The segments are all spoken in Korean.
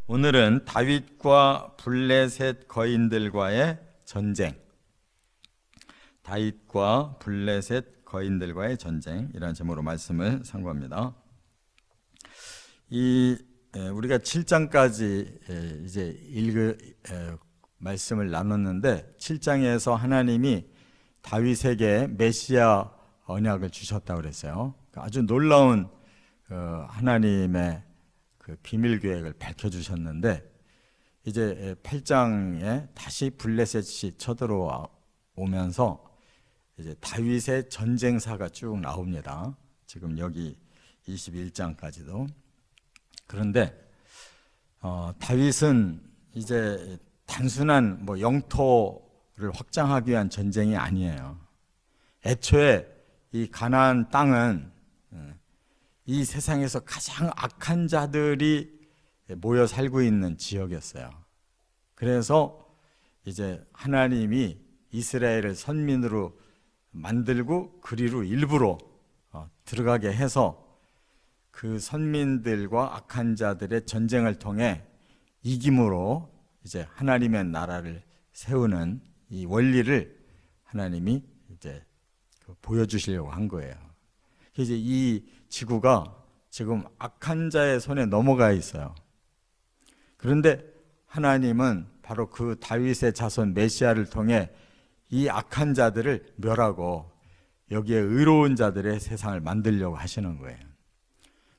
오늘은 다윗과 블레셋 거인들과의 전쟁, 다윗과 블레셋 거인들과의 전쟁, 이라는 제목으로 말씀을 상고합니다. 우리가 7장까지 이제 말씀을 나눴는데, 7장에서 하나님이 다윗에게 메시아 언약을 주셨다고 그랬어요. 아주 놀라운 하나님의 그 비밀 계획을 밝혀주셨는데, 이제 8장에 다시 블레셋이 쳐들어오면서 이제 다윗의 전쟁사가 쭉 나옵니다. 지금 여기 21장까지도. 그런데 다윗은 이제 단순한 영토를 확장하기 위한 전쟁이 아니에요. 애초에 이 가나안 땅은 이 세상에서 가장 악한 자들이 모여 살고 있는 지역이었어요. 그래서 이제 하나님이 이스라엘을 선민으로 만들고 그리로 일부러 들어가게 해서 그 선민들과 악한 자들의 전쟁을 통해 이김으로 이제 하나님의 나라를 세우는 이 원리를 하나님이 이제 보여주시려고 한 거예요. 이제 이 지구가 지금 악한 자의 손에 넘어가 있어요. 그런데 하나님은 바로 그 다윗의 자손 메시아를 통해 이 악한 자들을 멸하고 여기에 의로운 자들의 세상을 만들려고 하시는 거예요.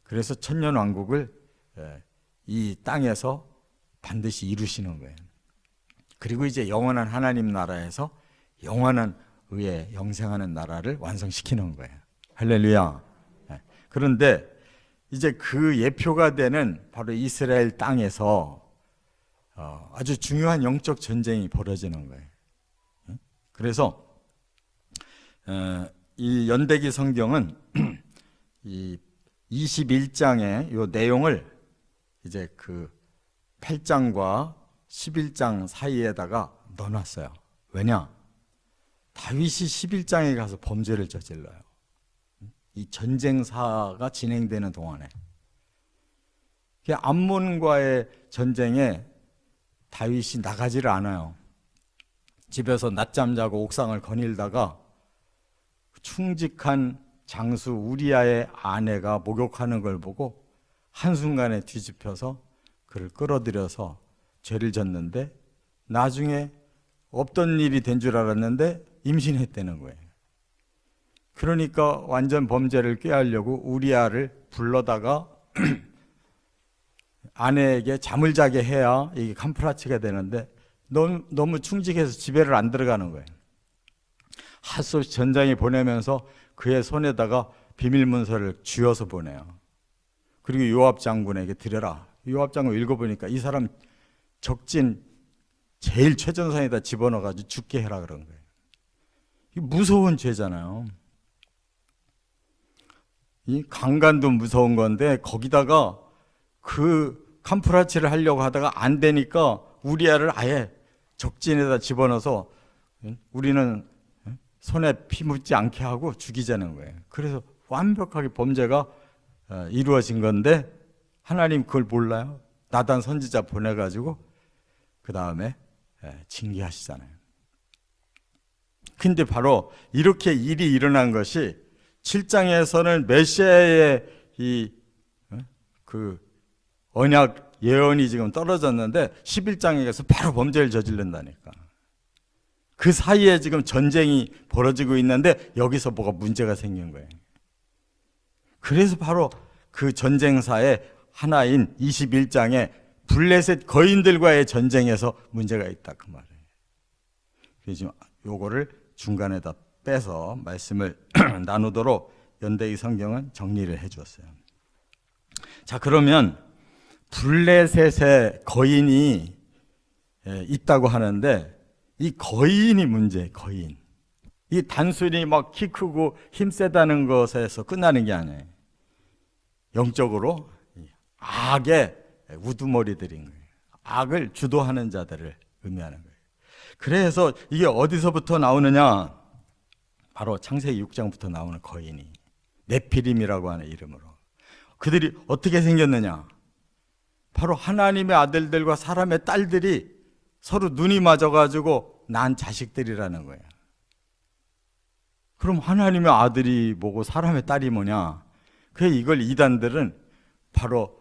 그래서 천년왕국을 이 땅에서 반드시 이루시는 거예요. 그리고 이제 영원한 하나님 나라에서 영원한 의에 영생하는 나라를 완성시키는 거예요. 할렐루야. 그런데 이제 그 예표가 되는 바로 이스라엘 땅에서 아주 중요한 영적 전쟁이 벌어지는 거예요. 그래서 이 연대기 성경은 이 21장의 이 내용을 이제 그 8장과 11장 사이에다가 넣어놨어요. 왜냐? 다윗이 11장에 가서 범죄를 저질러요. 이 전쟁사가 진행되는 동안에. 암몬과의 전쟁에 다윗이 나가지를 않아요. 집에서 낮잠 자고 옥상을 거닐다가 충직한 장수 우리아의 아내가 목욕하는 걸 보고 한순간에 뒤집혀서 그를 끌어들여서 죄를 졌는데, 나중에 없던 일이 된 줄 알았는데 임신했다는 거예요. 그러니까 완전 범죄를 꾀하려고 우리아를 불러다가 아내에게 잠을 자게 해야 이게 캄프라치가 되는데 너무 충직해서 집에를 안 들어가는 거예요. 할 수 없이 전장에 보내면서 그의 손에다가 비밀문서를 쥐어서 보내요. 그리고 요압 장군에게 드려라. 요압 장군 읽어보니까 이 사람 적진 제일 최전선에다 집어넣어가지고 죽게 해라 그런 거예요. 이 무서운 죄잖아요. 이 강간도 무서운 건데 거기다가 그 캄프라치를 하려고 하다가 안 되니까 우리아를 아예 적진에다 집어넣어서 우리는 손에 피 묻지 않게 하고 죽이자는 거예요. 그래서 완벽하게 범죄가 이루어진 건데 하나님 그걸 몰라요. 나단 선지자 보내가지고 그 다음에 징계하시잖아요. 근데 바로 이렇게 일이 일어난 것이 7장에서는 메시아의 그 언약 예언이 지금 떨어졌는데 11장에 가서 바로 범죄를 저지른다니까. 그 사이에 지금 전쟁이 벌어지고 있는데 여기서 뭐가 문제가 생긴 거예요. 그래서 바로 그 전쟁사의 하나인 21장에 블레셋 거인들과의 전쟁에서 문제가 있다 그 말이에요. 그래서 지금 요거를 중간에다 빼서 말씀을 나누도록 연대기 성경은 정리를 해 주었어요. 자, 그러면 블레셋의 거인이 있다고 하는데 이 거인이 문제예요. 거인. 이 단순히 막 키 크고 힘 세다는 것에서 끝나는 게 아니에요. 영적으로 악의 우두머리들인 거예요. 악을 주도하는 자들을 의미하는 거예요. 그래서 이게 어디서부터 나오느냐? 바로 창세기 6장부터 나오는 거인이 네피림이라고 하는 이름으로. 그들이 어떻게 생겼느냐? 바로 하나님의 아들들과 사람의 딸들이 서로 눈이 맞아가지고 난 자식들이라는 거예요. 그럼 하나님의 아들이 뭐고 사람의 딸이 뭐냐? 이걸 이단들은 바로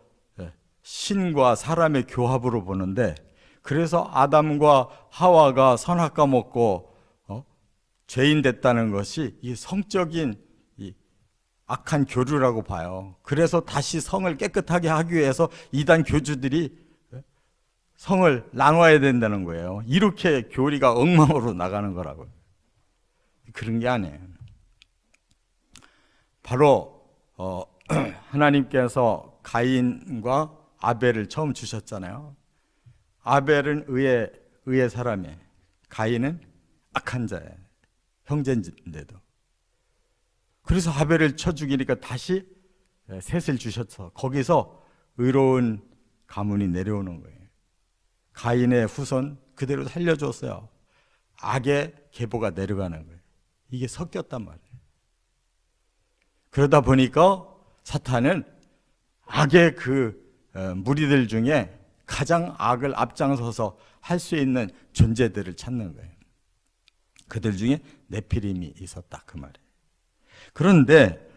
신과 사람의 교합으로 보는데, 그래서 아담과 하와가 선악과 먹고 죄인 됐다는 것이 이 성적인 이 악한 교류라고 봐요. 그래서 다시 성을 깨끗하게 하기 위해서 이단 교주들이 성을 나눠야 된다는 거예요. 이렇게 교리가 엉망으로 나가는 거라고요. 그런 게 아니에요. 바로 하나님께서 가인과 아벨을 처음 주셨잖아요. 아벨은 의의 사람이에요. 가인은 악한 자예요. 형제인데도. 그래서 아벨을 쳐 죽이니까 다시 셋을 주셔서 거기서 의로운 가문이 내려오는 거예요. 가인의 후손 그대로 살려줬어요. 악의 계보가 내려가는 거예요. 이게 섞였단 말이에요. 그러다 보니까 사탄은 악의 무리들 중에 가장 악을 앞장서서 할 수 있는 존재들을 찾는 거예요. 그들 중에 네피림이 있었다 그 말이에요. 그런데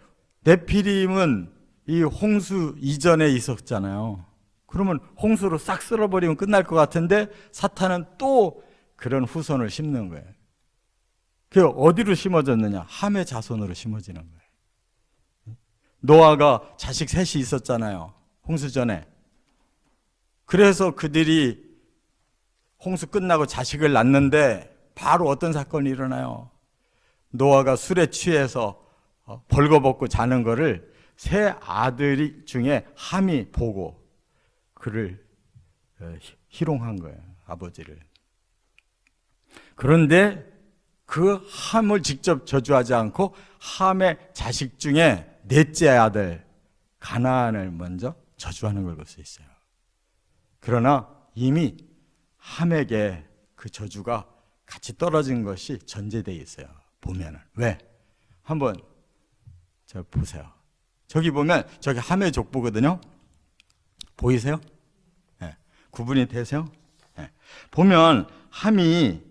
네피림은 이 홍수 이전에 있었잖아요. 그러면 홍수로 싹 쓸어버리면 끝날 것 같은데 사탄은 또 그런 후손을 심는 거예요. 그 어디로 심어졌느냐? 함의 자손으로 심어지는 거예요. 노아가 자식 셋이 있었잖아요. 홍수 전에. 그래서 그들이 홍수 끝나고 자식을 낳는데 바로 어떤 사건이 일어나요? 노아가 술에 취해서 벌거벗고 자는 거를 세 아들 중에 함이 보고 그를 희롱한 거예요. 아버지를. 그런데 그 함을 직접 저주하지 않고 함의 자식 중에 넷째 아들 가나안을 먼저 저주하는 걸 볼 수 있어요. 그러나 이미 함에게 그 저주가 같이 떨어진 것이 전제되어 있어요. 보면은. 왜? 한번 저 보세요. 저기 보면 저기 함의 족보거든요. 보이세요? 네. 구분이 되세요? 네. 보면 함이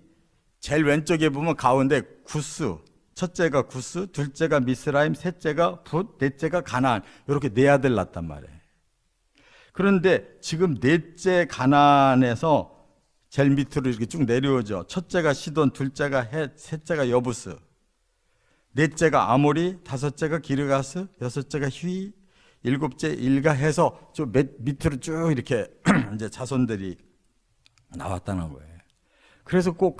제일 왼쪽에 보면 가운데 구스, 첫째가 구스, 둘째가 미스라임, 셋째가 붓, 넷째가 가나안, 이렇게 네 아들 낳았단 말이에요. 그런데 지금 넷째 가나안에서 제일 밑으로 이렇게 쭉 내려오죠. 첫째가 시돈, 둘째가 헷, 셋째가 여부스, 넷째가 아모리, 다섯째가 기르가스, 여섯째가 휘, 일곱째 일가 해서 좀 밑으로 쭉 이렇게 이제 자손들이 나왔다는 거예요. 그래서 꼭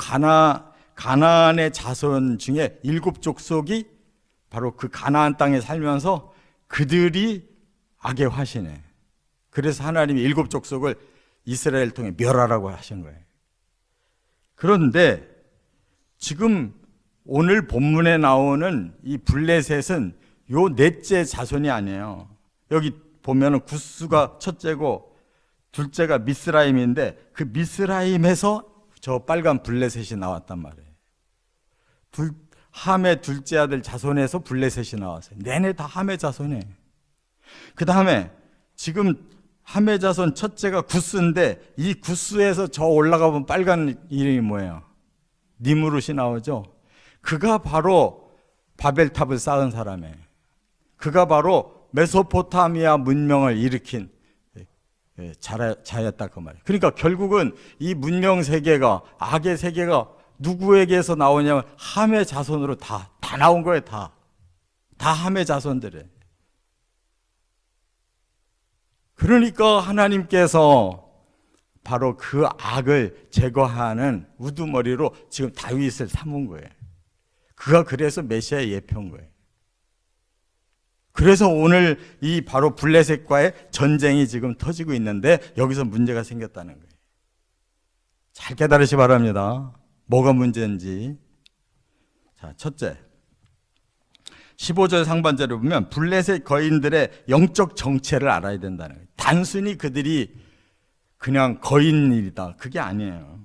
가나안의 자손 중에 7 족속이 바로 그 가나안 땅에 살면서 그들이 악의 화신에. 그래서 하나님이 7 족속을 이스라엘 통해 멸하라고 하신 거예요. 그런데 지금 오늘 본문에 나오는 이 블레셋은 요 넷째 자손이 아니에요. 여기 보면은 구스가 첫째고 둘째가 미스라임인데 그 미스라임에서 저 빨간 블레셋이 나왔단 말이에요. 함의 둘째 아들 자손에서 블레셋이 나왔어요. 내내 다 함의 자손이에요. 그 다음에 지금 함의 자손 첫째가 구스인데 이 구스에서 저 올라가 보면 빨간 이름이 뭐예요? 니무롯이 나오죠. 그가 바로 바벨탑을 쌓은 사람이에요. 그가 바로 메소포타미아 문명을 일으킨 자였다 그 말이에요. 그러니까 결국은 이 문명 세계가, 악의 세계가 누구에게서 나오냐면 함의 자손으로 다 나온 거예요. 다 함의 자손들이에요. 그러니까 하나님께서 바로 그 악을 제거하는 우두머리로 지금 다윗을 삼은 거예요. 그가 그래서 메시아의 예표인 거예요. 그래서 오늘 이 바로 블레셋과의 전쟁이 지금 터지고 있는데 여기서 문제가 생겼다는 거예요. 잘 깨달으시 바랍니다. 뭐가 문제인지. 자, 첫째. 15절 상반절을 보면 블레셋 거인들의 영적 정체를 알아야 된다는 거예요. 단순히 그들이 그냥 거인일이다. 그게 아니에요.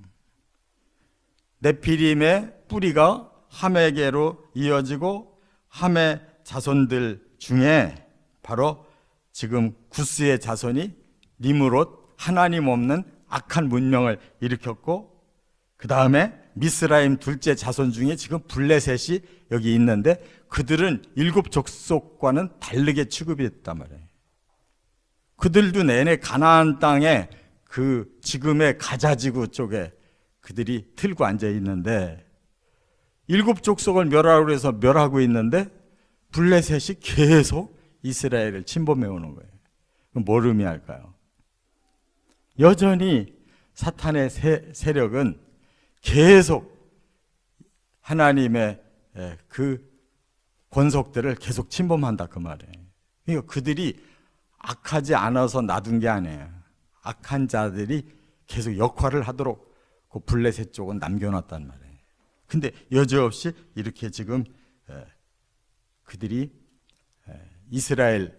네피림의 뿌리가 함에게로 이어지고 함의 자손들 중에 바로 지금 구스의 자손이 니므롯, 하나님 없는 악한 문명을 일으켰고, 그 다음에 미스라임 둘째 자손 중에 지금 블레셋이 여기 있는데 그들은 일곱 족속과는 다르게 취급이 됐단 말이에요. 그들도 내내 가나안 땅에 그 지금의 가자지구 쪽에 그들이 틀고 앉아 있는데, 일곱 족속을 멸하라고 해서 멸하고 있는데 블레셋이 계속 이스라엘을 침범해 오는 거예요. 그럼 뭘 의미할까요? 여전히 사탄의 세력은 계속 하나님의 그 권속들을 계속 침범한다 그 말이에요. 그러니까 그들이 악하지 않아서 놔둔 게 아니에요. 악한 자들이 계속 역할을 하도록 그 블레셋 쪽은 남겨놨단 말이에요. 근데 여지없이 이렇게 지금 그들이 이스라엘을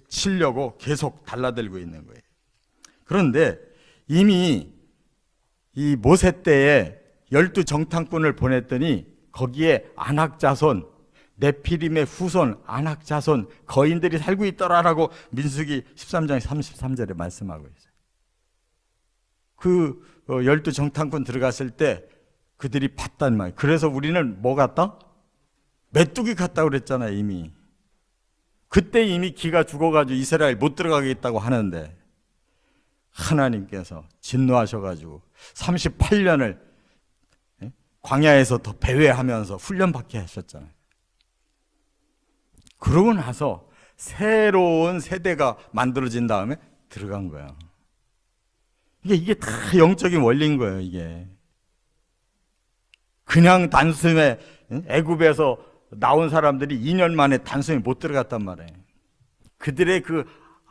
치려고 계속 달라들고 있는 거예요. 그런데 이미 이 모세 때에 12 정탐꾼을 보냈더니 거기에 아낙 자손, 네피림의 후손, 아낙 자손, 거인들이 살고 있더라라고 민수기 13장 33절에 말씀하고 있어요. 그 12 정탐꾼 들어갔을 때 그들이 봤단 말이에요. 그래서 우리는 뭐 같다? 메뚜기 같다고 그랬잖아요, 이미. 그때 이미 기가 죽어가지고 이스라엘 못 들어가겠다고 하는데 하나님께서 진노하셔가지고 38년을 광야에서 더 배회하면서 훈련받게 하셨잖아요. 그러고 나서 새로운 세대가 만들어진 다음에 들어간 거예요. 이게 다 영적인 원리인 거예요, 이게. 그냥 단숨에 애굽에서 나온 사람들이 2년 만에 단숨에 못 들어갔단 말이에요. 그들의 그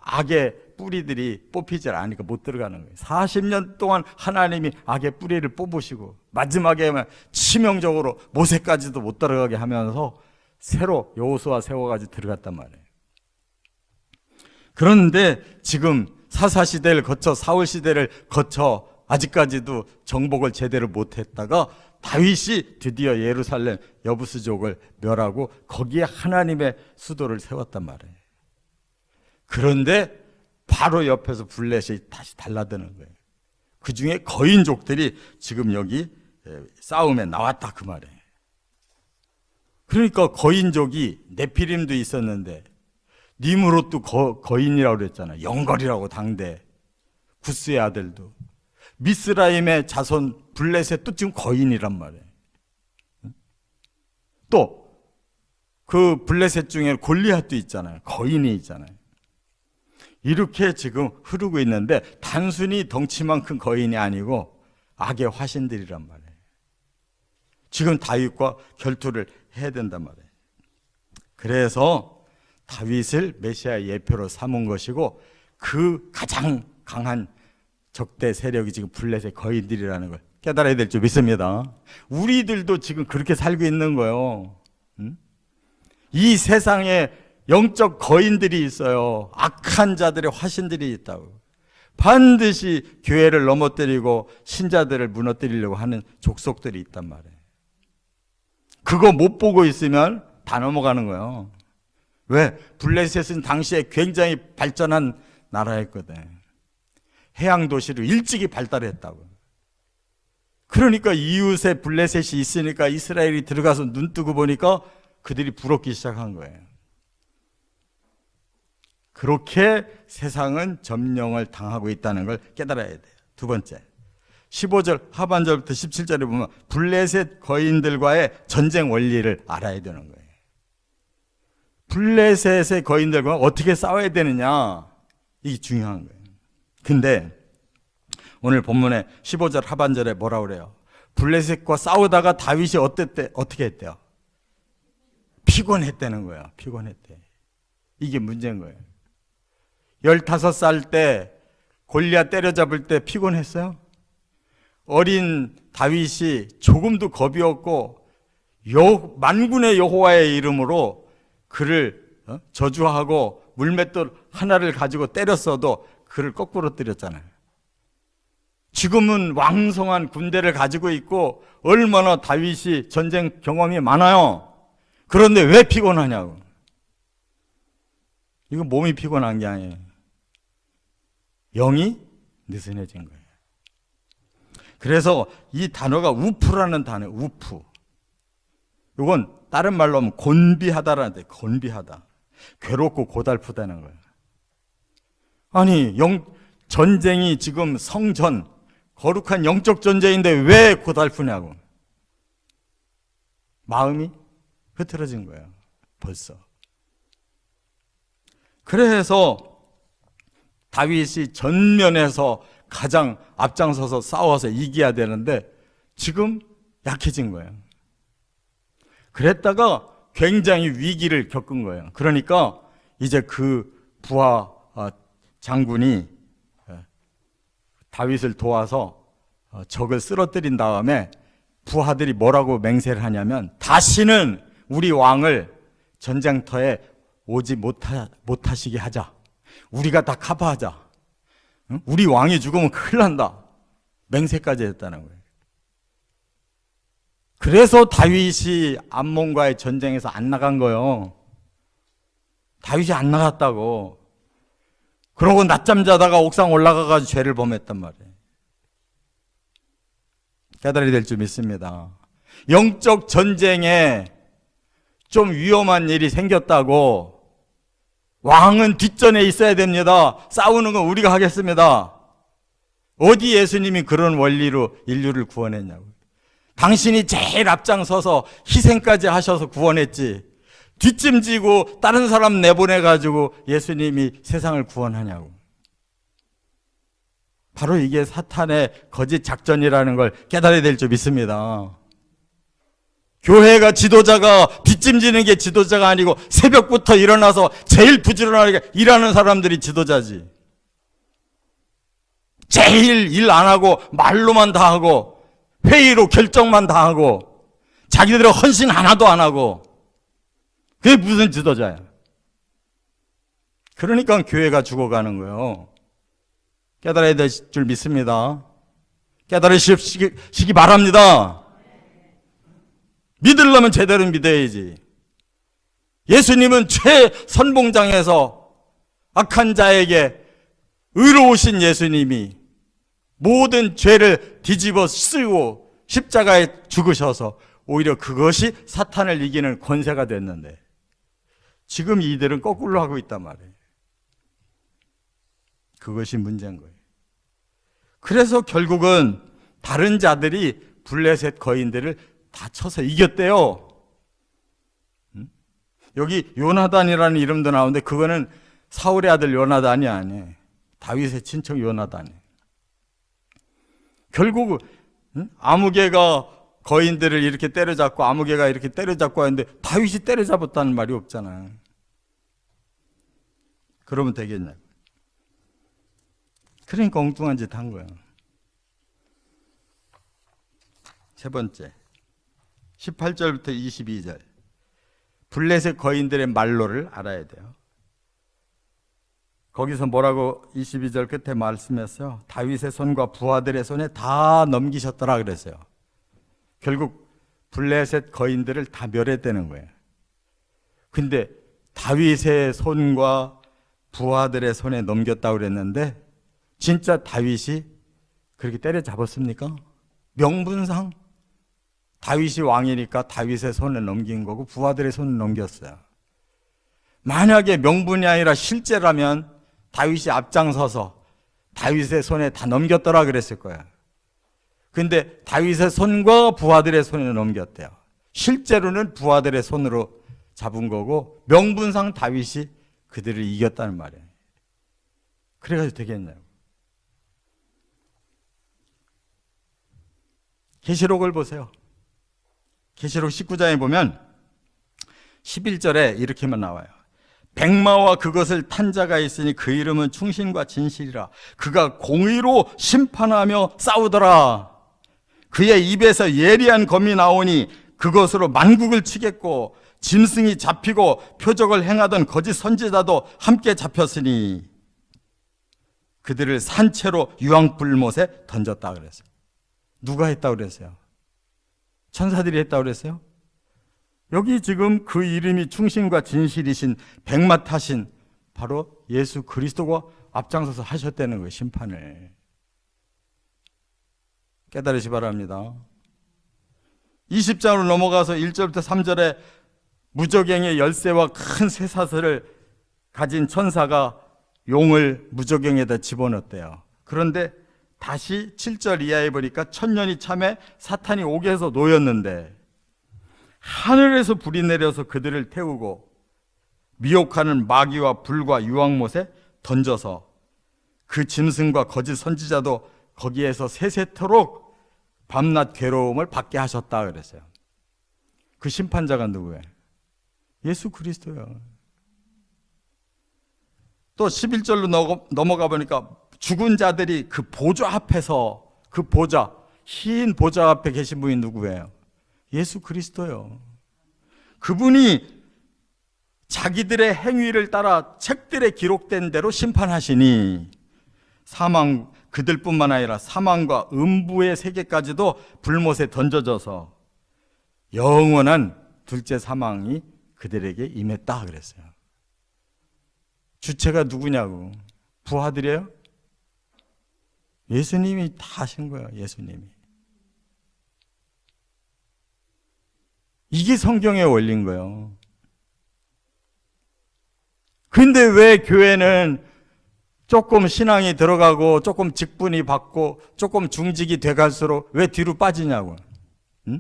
악의 뿌리들이 뽑히지 않으니까 못 들어가는 거예요. 40년 동안 하나님이 악의 뿌리를 뽑으시고 마지막에 치명적으로 모세까지도 못 들어가게 하면서 새로 여호수아 세워가지고 들어갔단 말이에요. 그런데 지금 사사시대를 거쳐 사울시대를 거쳐 아직까지도 정복을 제대로 못했다가 다윗이 드디어 예루살렘 여부스족을 멸하고 거기에 하나님의 수도를 세웠단 말이에요. 그런데 바로 옆에서 블레셋이 다시 달라드는 거예요. 그 중에 거인족들이 지금 여기 싸움에 나왔다 그 말이에요. 그러니까 거인족이 네피림도 있었는데 니므롯도 거인이라고 그랬잖아요. 영걸이라고 당대. 구스의 아들도. 미스라임의 자손 블레셋도 지금 거인이란 말이에요. 또 그 블레셋 중에 골리앗도 있잖아요. 거인이 있잖아요. 이렇게 지금 흐르고 있는데 단순히 덩치만 큰 거인이 아니고 악의 화신들이란 말이에요. 지금 다윗과 결투를 해야 된단 말이에요. 그래서 다윗을 메시아의 예표로 삼은 것이고 그 가장 강한 적대 세력이 지금 블레셋 거인들이라는 걸 깨달아야 될 줄 믿습니다. 우리들도 지금 그렇게 살고 있는 거예요. 이 세상에 영적 거인들이 있어요. 악한 자들의 화신들이 있다고. 반드시 교회를 넘어뜨리고 신자들을 무너뜨리려고 하는 족속들이 있단 말이에요. 그거 못 보고 있으면 다 넘어가는 거예요. 왜? 블레셋은 당시에 굉장히 발전한 나라였거든. 해양 도시로 일찍이 발달했다고. 그러니까 이웃에 블레셋이 있으니까 이스라엘이 들어가서 눈 뜨고 보니까 그들이 부럽기 시작한 거예요. 그렇게 세상은 점령을 당하고 있다는 걸 깨달아야 돼요. 두 번째, 15절 하반절부터 17절에 보면 블레셋 거인들과의 전쟁 원리를 알아야 되는 거예요. 블레셋의 거인들과 어떻게 싸워야 되느냐, 이게 중요한 거예요. 근데 오늘 본문의 15절 하반절에 뭐라고 그래요? 블레셋과 싸우다가 다윗이 어떻게 했대요? 피곤했다는 거예요. 피곤했대. 이게 문제인 거예요. 15살 때 골리앗 때려잡을 때 피곤했어요? 어린 다윗이 조금도 겁이 없고 만군의 여호와의 이름으로 그를 저주하고 물맷돌 하나를 가지고 때렸어도 그를 거꾸로 때렸잖아요. 지금은 왕성한 군대를 가지고 있고 얼마나 다윗이 전쟁 경험이 많아요. 그런데 왜 피곤하냐고. 이거 몸이 피곤한 게 아니에요. 영이 느슨해진 거예요. 그래서 이 단어가 우프라는 단어, 우프. 이건 다른 말로 하면 곤비하다라는 데, 곤비하다. 괴롭고 고달프다는 거예요. 아니, 전쟁이 지금 성전, 거룩한 영적 전쟁인데 왜 고달프냐고. 마음이 흐트러진 거예요. 벌써. 그래서 다윗이 전면에서 가장 앞장서서 싸워서 이겨야 되는데 지금 약해진 거예요. 그랬다가 굉장히 위기를 겪은 거예요. 그러니까 이제 그 부하 장군이 다윗을 도와서 적을 쓰러뜨린 다음에 부하들이 뭐라고 맹세를 하냐면 다시는 우리 왕을 전쟁터에 오지 못하시게 하자. 우리가 다 커버하자. 우리 왕이 죽으면 큰일 난다. 맹세까지 했다는 거예요. 그래서 다윗이 암몬과의 전쟁에서 안 나간 거예요. 다윗이 안 나갔다고. 그러고 낮잠 자다가 옥상 올라가가지고 죄를 범했단 말이에요. 깨달아야 될 줄 믿습니다. 영적 전쟁에 좀 위험한 일이 생겼다고 왕은 뒷전에 있어야 됩니다. 싸우는 건 우리가 하겠습니다. 어디 예수님이 그런 원리로 인류를 구원했냐고. 당신이 제일 앞장서서 희생까지 하셔서 구원했지. 뒷짐지고 다른 사람 내보내가지고 예수님이 세상을 구원하냐고. 바로 이게 사탄의 거짓 작전이라는 걸 깨달아야 될 줄 믿습니다. 교회가 지도자가 뒷짐지는 게 지도자가 아니고 새벽부터 일어나서 제일 부지런하게 일하는 사람들이 지도자지. 제일 일 안 하고 말로만 다 하고 회의로 결정만 다 하고 자기들은 헌신 하나도 안 하고 그게 무슨 지도자야. 그러니까 교회가 죽어가는 거예요. 깨달아야 될 줄 믿습니다. 깨달으시기 바랍니다. 믿으려면 제대로 믿어야지. 예수님은 최선봉장에서 악한 자에게 의로우신 예수님이 모든 죄를 뒤집어 쓰고 십자가에 죽으셔서 오히려 그것이 사탄을 이기는 권세가 됐는데 지금 이들은 거꾸로 하고 있단 말이에요. 그것이 문제인 거예요. 그래서 결국은 다른 자들이 블레셋 거인들을 다 쳐서 이겼대요. 여기 요나단이라는 이름도 나오는데 그거는 사울의 아들 요나단이 아니에요. 다윗의 친척 요나단이에요. 결국 아무개가 거인들을 이렇게 때려잡고 아무개가 이렇게 때려잡고 하는데 다윗이 때려잡았다는 말이 없잖아요. 그러면 되겠냐. 그러니까 엉뚱한 짓 한 거예요. 세 번째 18절부터 22절 블레셋 거인들의 말로를 알아야 돼요. 거기서 뭐라고 22절 끝에 말씀했어요. 다윗의 손과 부하들의 손에 다 넘기셨더라 그랬어요. 결국 블레셋 거인들을 다 멸했다는 거예요. 근데 다윗의 손과 부하들의 손에 넘겼다고 그랬는데 진짜 다윗이 그렇게 때려잡았습니까? 명분상 다윗이 왕이니까 다윗의 손에 넘긴 거고 부하들의 손에 넘겼어요. 만약에 명분이 아니라 실제라면 다윗이 앞장서서 다윗의 손에 다 넘겼더라 그랬을 거야. 근데 다윗의 손과 부하들의 손에 넘겼대요. 실제로는 부하들의 손으로 잡은 거고 명분상 다윗이 그들을 이겼다는 말이에요. 그래가지고 되겠냐고. 계시록을 보세요. 계시록 19장에 보면 11절에 이렇게만 나와요. 백마와 그것을 탄 자가 있으니 그 이름은 충신과 진실이라. 그가 공의로 심판하며 싸우더라. 그의 입에서 예리한 검이 나오니 그것으로 만국을 치겠고 짐승이 잡히고 표적을 행하던 거짓 선지자도 함께 잡혔으니 그들을 산채로 유황불못에 던졌다 그랬어요. 누가 했다고 그랬어요? 천사들이 했다고 그랬어요? 여기 지금 그 이름이 충신과 진실이신 백마 타신 바로 예수 그리스도가 앞장서서 하셨다는 거예요. 심판을. 깨달으시 바랍니다. 20장으로 넘어가서 1절부터 3절에 무저갱의 열쇠와 큰 쇠사슬을 가진 천사가 용을 무저갱에다 집어넣었대요. 그런데 다시 7절 이하에 보니까 천년이 참에 사탄이 옥에서 놓였는데 하늘에서 불이 내려서 그들을 태우고 미혹하는 마귀와 불과 유황못에 던져서 그 짐승과 거짓 선지자도 거기에서 세세토록 밤낮 괴로움을 받게 하셨다 그랬어요. 그 심판자가 누구예요? 예수 그리스도요. 또 11절로 넘어가 보니까 죽은 자들이 그 보좌 앞에서, 그 보좌, 흰 보좌 앞에 계신 분이 누구예요? 예수 그리스도요. 그분이 자기들의 행위를 따라 책들에 기록된 대로 심판하시니 사망, 그들뿐만 아니라 사망과 음부의 세계까지도 불못에 던져져서 영원한 둘째 사망이 그들에게 임했다 그랬어요. 주체가 누구냐고. 부하들이에요? 예수님이 다 하신 거예요. 예수님이. 이게 성경의 원리인 거예요. 근데 왜 교회는 조금 신앙이 들어가고 조금 직분이 받고 조금 중직이 돼갈수록 왜 뒤로 빠지냐고. 응?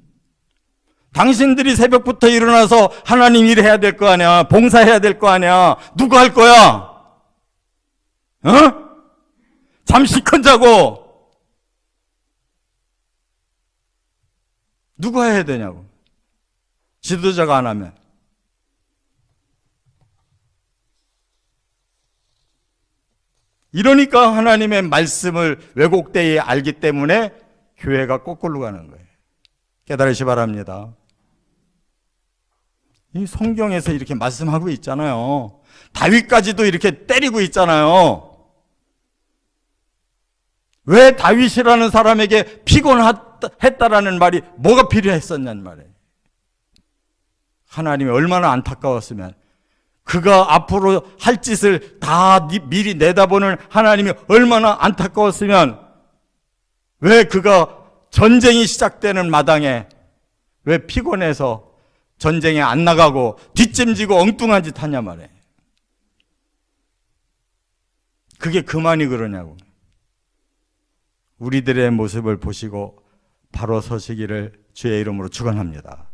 당신들이 새벽부터 일어나서 하나님 일해야 될 거 아니야. 봉사해야 될 거 아니야. 누가 할 거야? 어? 잠시껏 자고 누가 해야 되냐고. 지도자가 안 하면. 이러니까 하나님의 말씀을 왜곡되이 알기 때문에 교회가 거꾸로 가는 거예요. 깨달으시 바랍니다. 이 성경에서 이렇게 말씀하고 있잖아요. 다윗까지도 이렇게 때리고 있잖아요. 왜 다윗이라는 사람에게 피곤했다라는 말이 뭐가 필요했었냐는 말이에요. 하나님이 얼마나 안타까웠으면, 그가 앞으로 할 짓을 다 미리 내다보는 하나님이 얼마나 안타까웠으면, 왜 그가 전쟁이 시작되는 마당에 왜 피곤해서 전쟁에 안 나가고 뒷짐지고 엉뚱한 짓 하냐 말이에요. 그게 그만이 그러냐고. 우리들의 모습을 보시고 바로 서시기를 주의 이름으로 축원합니다.